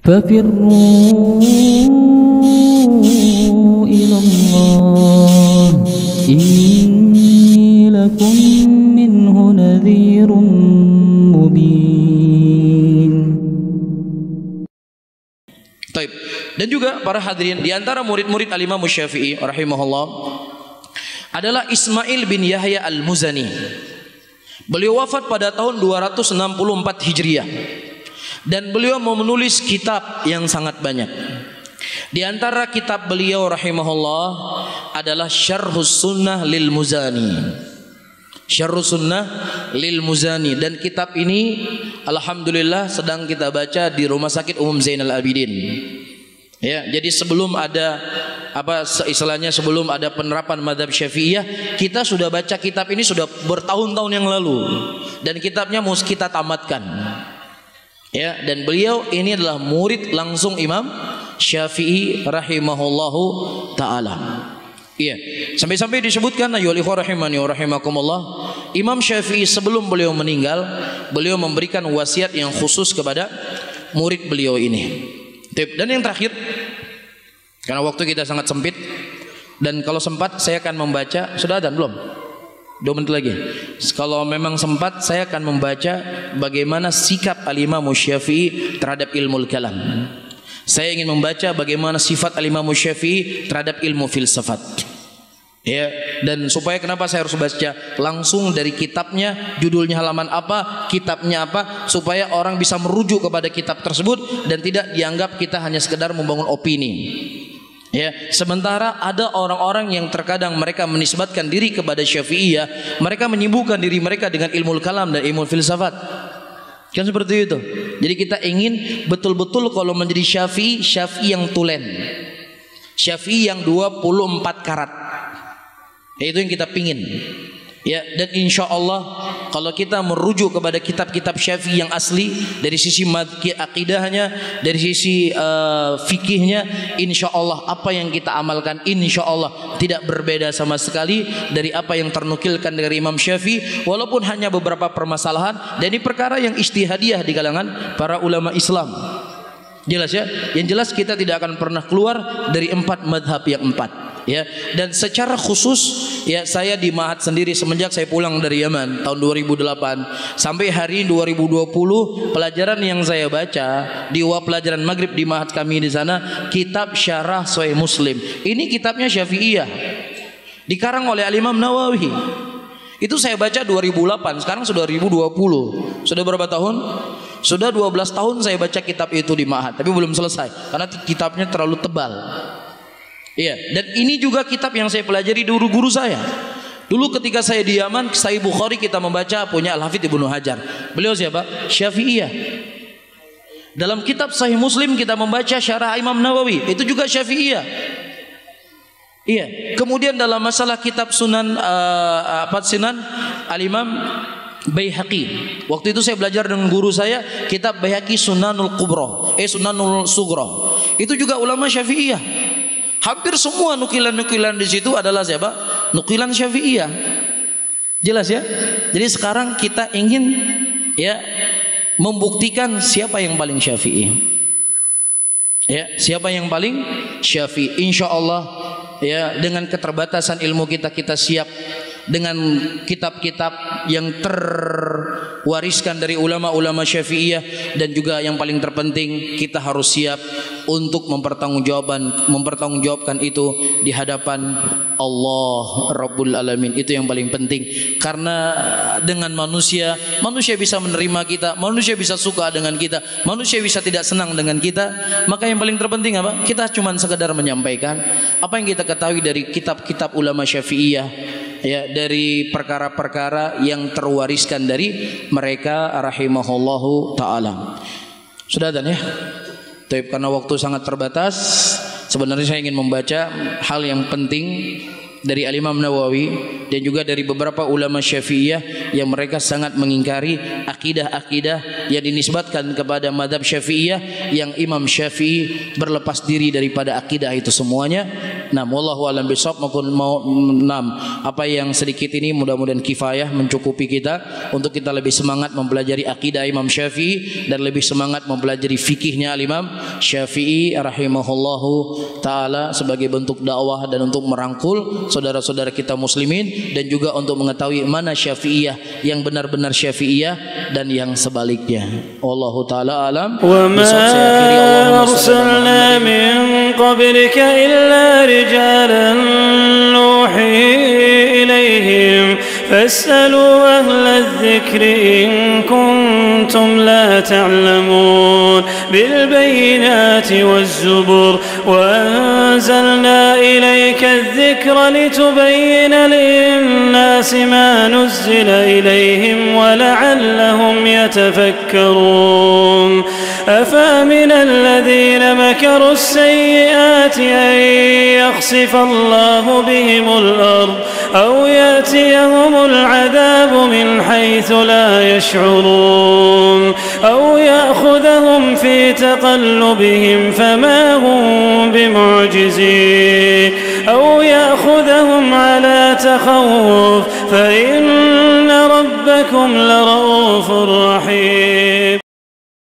ففروا إلى الله إني لكم منه نذير مبين. Taib. Dan juga para hadirin, di antara murid-murid Al-Imam Syafi'i rahimahullah adalah Ismail bin Yahya Al-Muzani. Beliau wafat pada tahun 264 Hijriah dan beliau menulis kitab yang sangat banyak. Di antara kitab beliau rahimahullah adalah Syarhus Sunnah lil Muzani. Syarhus Sunnah lil Muzani, dan kitab ini alhamdulillah sedang kita baca di Rumah Sakit Umum Zainal Abidin. Ya, jadi sebelum ada istilahnya sebelum ada penerapan mazhab Syafi'iyah, kita sudah baca kitab ini sudah bertahun-tahun yang lalu dan kitabnya mau kita tamatkan. Ya, dan beliau ini adalah murid langsung Imam Syafi'i rahimahullahu taala. Iya, sampai-sampai disebutkan ayyuhal ikhwah rahimani wa rahimakumullah, Imam Syafi'i sebelum beliau meninggal, beliau memberikan wasiat yang khusus kepada murid beliau ini. Dan yang terakhir, karena waktu kita sangat sempit, dan kalau sempat saya akan membaca, sudah ada belum? 2 menit lagi. Kalau memang sempat saya akan membaca bagaimana sikap Al-Imam Syafi'i terhadap ilmu kalam. Saya ingin membaca bagaimana sifat Al-Imam Syafi'i terhadap ilmu filsafat. Ya, dan supaya kenapa saya harus baca langsung dari kitabnya, judulnya halaman apa, kitabnya apa, supaya orang bisa merujuk kepada kitab tersebut dan tidak dianggap kita hanya sekedar membangun opini. Ya, sementara ada orang-orang yang terkadang mereka menisbatkan diri kepada Syafi'iyah, mereka menyibukkan diri mereka dengan ilmu kalam dan ilmu filsafat. Kan seperti itu. Jadi kita ingin betul-betul kalau menjadi Syafi'i, Syafi'i yang tulen, Syafi'i yang 24 karat. Itu yang kita pingin. Ya, dan insya Allah kalau kita merujuk kepada kitab-kitab Syafi'i yang asli dari sisi akidahnya, dari sisi fikihnya, insya Allah apa yang kita amalkan insya Allah tidak berbeda sama sekali dari apa yang ternukilkan dari Imam Syafi'i, walaupun hanya beberapa permasalahan, dan ini perkara yang ijtihadiyah di kalangan para ulama Islam. Jelas ya? Yang jelas kita tidak akan pernah keluar dari 4 madhab yang 4. Ya, dan secara khusus ya saya di Ma'had sendiri semenjak saya pulang dari Yaman tahun 2008 sampai hari 2020, pelajaran yang saya baca di pelajaran maghrib di Ma'had kami di sana, kitab Syarah Sahih Muslim. Ini kitabnya Syafi'iyah, dikarang oleh Al-Imam Nawawi. Itu saya baca 2008, sekarang sudah 2020. Sudah berapa tahun? Sudah 12 tahun saya baca kitab itu di Ma'had, tapi belum selesai karena kitabnya terlalu tebal. Iya, dan ini juga kitab yang saya pelajari dari guru saya. Dulu ketika saya di Yaman, Sahih Bukhari kita membaca punya Al-Hafidz Ibnu Hajar. Beliau siapa? Syafi'iyah. Dalam kitab Sahih Muslim kita membaca Syarah Imam Nawawi, itu juga Syafi'iyah. Iya. Kemudian dalam masalah kitab Sunan Sunan Al-Imam Baihaqi. Waktu itu saya belajar dengan guru saya kitab Baihaqi Sunanul Kubra, Sunanul Sugra. Itu juga ulama Syafi'iyah. Hampir semua nukilan-nukilan di situ adalah siapa? Nukilan Syafi'iyah. Jelas ya? Jadi sekarang kita ingin ya membuktikan siapa yang paling Syafi'i. Ya, siapa yang paling Syafi'i? Insya Allah ya, dengan keterbatasan ilmu kita siap dengan kitab-kitab yang terwariskan dari ulama-ulama Syafi'iyah, dan juga yang paling terpenting kita harus siap untuk mempertanggungjawabkan itu di hadapan Allah Rabbul Alamin. Itu yang paling penting, karena dengan manusia bisa menerima kita, manusia bisa suka dengan kita, manusia bisa tidak senang dengan kita. Maka yang paling terpenting apa? Kita cuma sekedar menyampaikan apa yang kita ketahui dari kitab-kitab ulama Syafi'iyah, ya, dari perkara-perkara yang terwariskan dari mereka rahimahullahu taala. Sudah dan ya. Tapi karena waktu sangat terbatas, sebenarnya saya ingin membaca hal yang penting dari Al-Imam Nawawi dan juga dari beberapa ulama Syafi'iyah yang mereka sangat mengingkari akidah-akidah yang dinisbatkan kepada mazhab Syafi'iyah, yang Imam Syafi'i berlepas diri daripada akidah itu semuanya. Nah, wallahu alam bisawab. Apa yang sedikit ini mudah-mudahan kifayah mencukupi kita untuk kita lebih semangat mempelajari akidah Imam Syafi'i dan lebih semangat mempelajari fikihnya Imam Syafi'i rahimahullahu taala sebagai bentuk dakwah dan untuk merangkul saudara-saudara kita muslimin dan juga untuk mengetahui mana Syafi'iyah yang benar-benar Syafi'iyah dan yang sebaliknya. Wallahu taala alam. Wa ma arsalna min qablika illa rijalan nuhi ilaihim fas'alu ahla adh-dhikri in kuntum la ta'lamun bil bayyinati waz-zubur wa anzalna ilayka adh-dhikra litubayyana lin-nasi ma nuzzila ilayhim wa la'allahum yatafakkarun أفمن الذين مكروا السيئات أن يخسف الله بهم الأرض أو يأتيهم العذاب من حيث لا يشعرون أو يأخذهم في تقلبهم فما هم بمعجزين أو يأخذهم على تخوف فإن ربكم لرؤوف رحيم